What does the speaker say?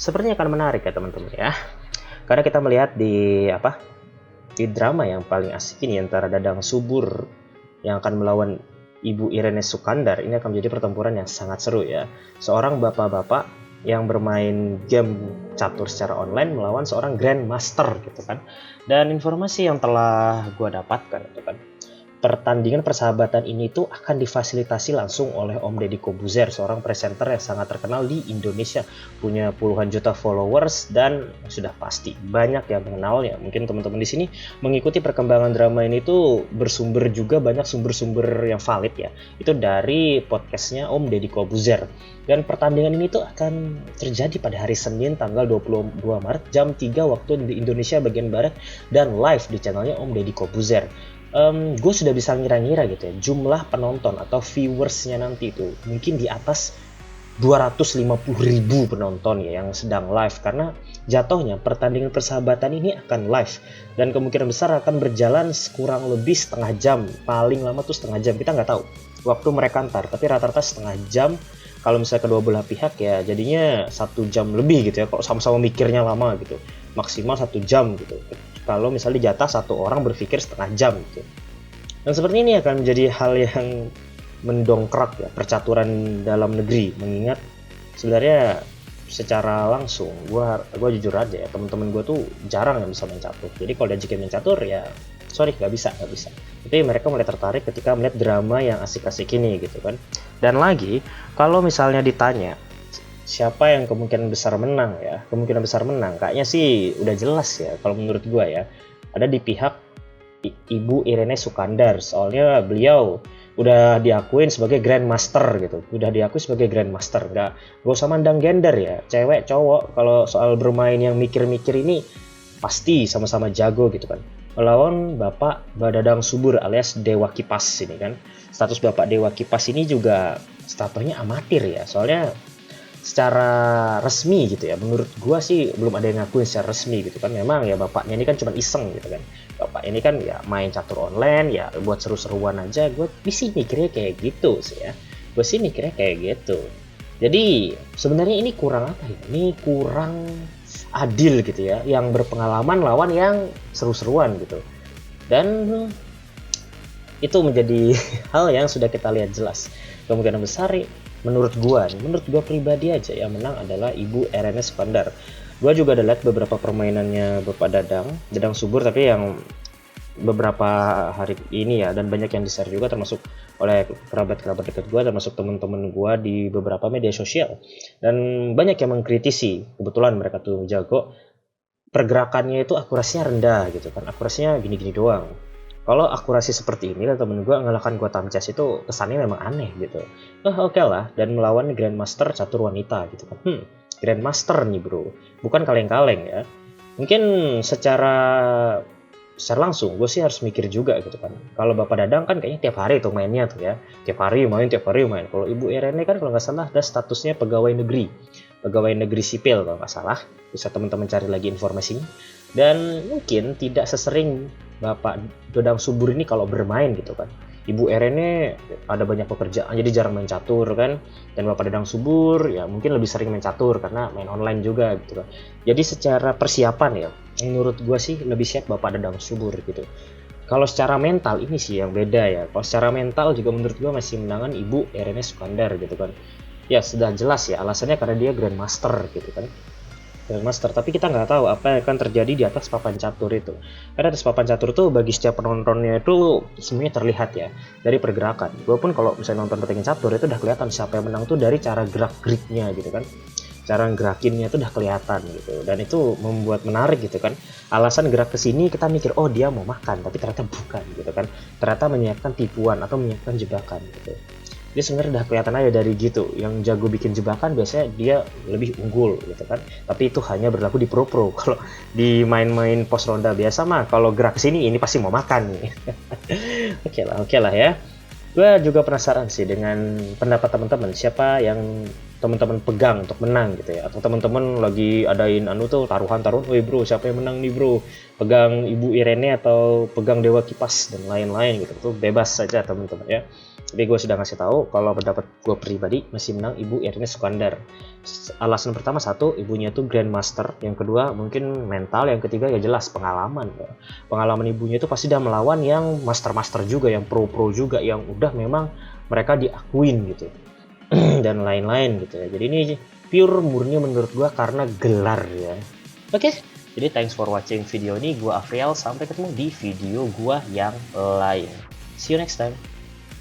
sepertinya akan menarik ya teman-teman ya. Karena kita melihat di drama yang paling asik ini antara Dadang Subur yang akan melawan Ibu Irene Sukandar, ini akan menjadi pertempuran yang sangat seru ya. Seorang bapak-bapak yang bermain game catur secara online melawan seorang grandmaster gitu kan. Dan informasi yang telah gue dapatkan itu kan, pertandingan persahabatan ini tuh akan difasilitasi langsung oleh Om Deddy Kobuzer, seorang presenter yang sangat terkenal di Indonesia, punya puluhan juta followers dan sudah pasti banyak yang mengenalnya. Mungkin teman-teman di sini mengikuti perkembangan drama ini tuh bersumber juga banyak sumber-sumber yang valid ya. Itu dari podcastnya Om Deddy Kobuzer. Dan pertandingan ini tuh akan terjadi pada hari Senin tanggal 22 Maret jam 3 waktu di Indonesia bagian Barat dan live di channelnya Om Deddy Kobuzer. Gue sudah bisa ngira-ngira gitu ya, jumlah penonton atau viewersnya nanti itu mungkin di atas 250.000 penonton ya yang sedang live, karena jatuhnya pertandingan persahabatan ini akan live dan kemungkinan besar akan berjalan kurang lebih setengah jam, paling lama tuh setengah jam, kita nggak tahu waktu mereka antar, tapi rata-rata setengah jam. Kalau misalnya kedua belah pihak ya jadinya 1 jam lebih gitu ya, kalau sama-sama mikirnya lama gitu, maksimal 1 jam gitu. Kalau misalnya jatah satu orang berpikir setengah jam gitu. Dan seperti ini akan menjadi hal yang mendongkrak ya percaturan dalam negeri, mengingat sebenarnya secara langsung gue jujur aja ya, teman-teman gue tuh jarang yang bisa main catur. Jadi kalau diajakin main catur ya sorry nggak bisa. Tapi mereka mulai tertarik ketika melihat drama yang asik-asik ini gitu kan. Dan lagi kalau misalnya ditanya siapa yang kemungkinan besar menang ya, kemungkinan besar menang kayaknya sih udah jelas ya kalau menurut gue ya, ada di pihak Ibu Irene Sukandar. Soalnya beliau udah diakuin sebagai grandmaster gitu, udah diakui sebagai grandmaster, gak usah mandang gender ya, cewek cowok kalau soal bermain yang mikir-mikir ini pasti sama-sama jago gitu kan. Melawan Bapak Dadang Subur alias Dewa Kipas ini kan, status Bapak Dewa Kipas ini juga statusnya amatir ya, soalnya secara resmi gitu ya, menurut gua sih belum ada yang ngakuin secara resmi gitu kan. Memang ya bapaknya ini kan cuma iseng gitu kan, bapak ini kan ya main catur online ya buat seru-seruan aja. Gue sih mikirnya kayak gitu sih ya, gue sih mikirnya kayak gitu. Jadi sebenarnya ini kurang apa ya, ini kurang adil gitu ya, yang berpengalaman lawan yang seru-seruan gitu. Dan itu menjadi hal yang sudah kita lihat jelas. Kemungkinan besar menurut gua pribadi aja yang menang adalah Ibu Irene Sukandar. Gua juga ada lihat beberapa permainannya Bapak Dadang Subur, tapi yang beberapa hari ini ya, dan banyak yang di-share juga termasuk oleh kerabat-kerabat dekat gua, termasuk teman-teman gua di beberapa media sosial. Dan banyak yang mengkritisi, kebetulan mereka tuh jago, pergerakannya itu akurasinya rendah gitu kan, akurasinya gini-gini doang. Kalau akurasi seperti ini dan temen gue ngalahkan gua Tamchas itu kesannya memang aneh gitu. Oke lah, dan melawan Grandmaster catur wanita gitu kan. Grandmaster nih bro, bukan kaleng-kaleng ya. Mungkin secara langsung gue sih harus mikir juga gitu kan. Kalau Bapak Dadang kan kayaknya tiap hari tuh mainnya tuh ya, tiap hari main. Kalau Ibu Irene kan kalau nggak salah ada statusnya pegawai negeri sipil kalau nggak salah. Bisa teman-teman cari lagi informasinya. Dan mungkin tidak sesering Bapak Dadang Subur ini kalau bermain gitu kan. Ibu Irene ada banyak pekerjaan jadi jarang main catur kan. Dan Bapak Dadang Subur ya mungkin lebih sering main catur karena main online juga gitu kan. Jadi secara persiapan ya, menurut gue sih lebih siap Bapak Dadang Subur gitu. Kalau secara mental ini sih yang beda ya. Kalau secara mental juga menurut gue masih menangan Ibu Irene Sukandar gitu kan. Ya sudah jelas ya alasannya karena dia Grandmaster gitu kan. Grandmaster, tapi kita nggak tahu apa yang akan terjadi di atas papan catur itu. Karena atas papan catur tuh bagi setiap penontonnya itu semuanya terlihat ya dari pergerakan. Walaupun kalau misalnya nonton pertandingan catur itu udah kelihatan siapa yang menang tuh dari cara gerak-geriknya gitu kan. Cara gerakinnya tuh udah kelihatan gitu. Dan itu membuat menarik gitu kan. Alasan gerak ke sini kita mikir oh dia mau makan, tapi ternyata bukan gitu kan. Ternyata menyiapkan tipuan atau menyiapkan jebakan gitu. Dia sebenarnya udah kelihatan aja dari gitu. Yang jago bikin jebakan biasanya dia lebih unggul gitu kan. Tapi itu hanya berlaku di pro. Kalau di main-main pos ronda biasa mah kalau gerak sini ini pasti mau makan nih. Oke lah ya. Gue juga penasaran sih dengan pendapat teman-teman, siapa yang teman-teman pegang untuk menang gitu ya, atau teman-teman lagi adain taruhan, woi bro siapa yang menang nih bro, pegang Ibu Irene atau pegang Dewa Kipas dan lain-lain gitu. Tuh bebas saja teman-teman ya. Tapi gue sudah ngasih tahu kalau pendapat gue pribadi masih menang Ibu Irina Sukandar. Alasan pertama, satu, ibunya itu grandmaster. Yang kedua mungkin mental. Yang ketiga ya jelas pengalaman. Pengalaman ibunya itu pasti udah melawan yang master-master juga, yang pro-pro juga, yang udah memang mereka diakuin gitu. Dan lain-lain gitu ya. Jadi ini pure murni menurut gue karena gelar ya. Oke. Jadi thanks for watching video ini. Gue Afriel. Sampai ketemu di video gue yang lain. See you next time.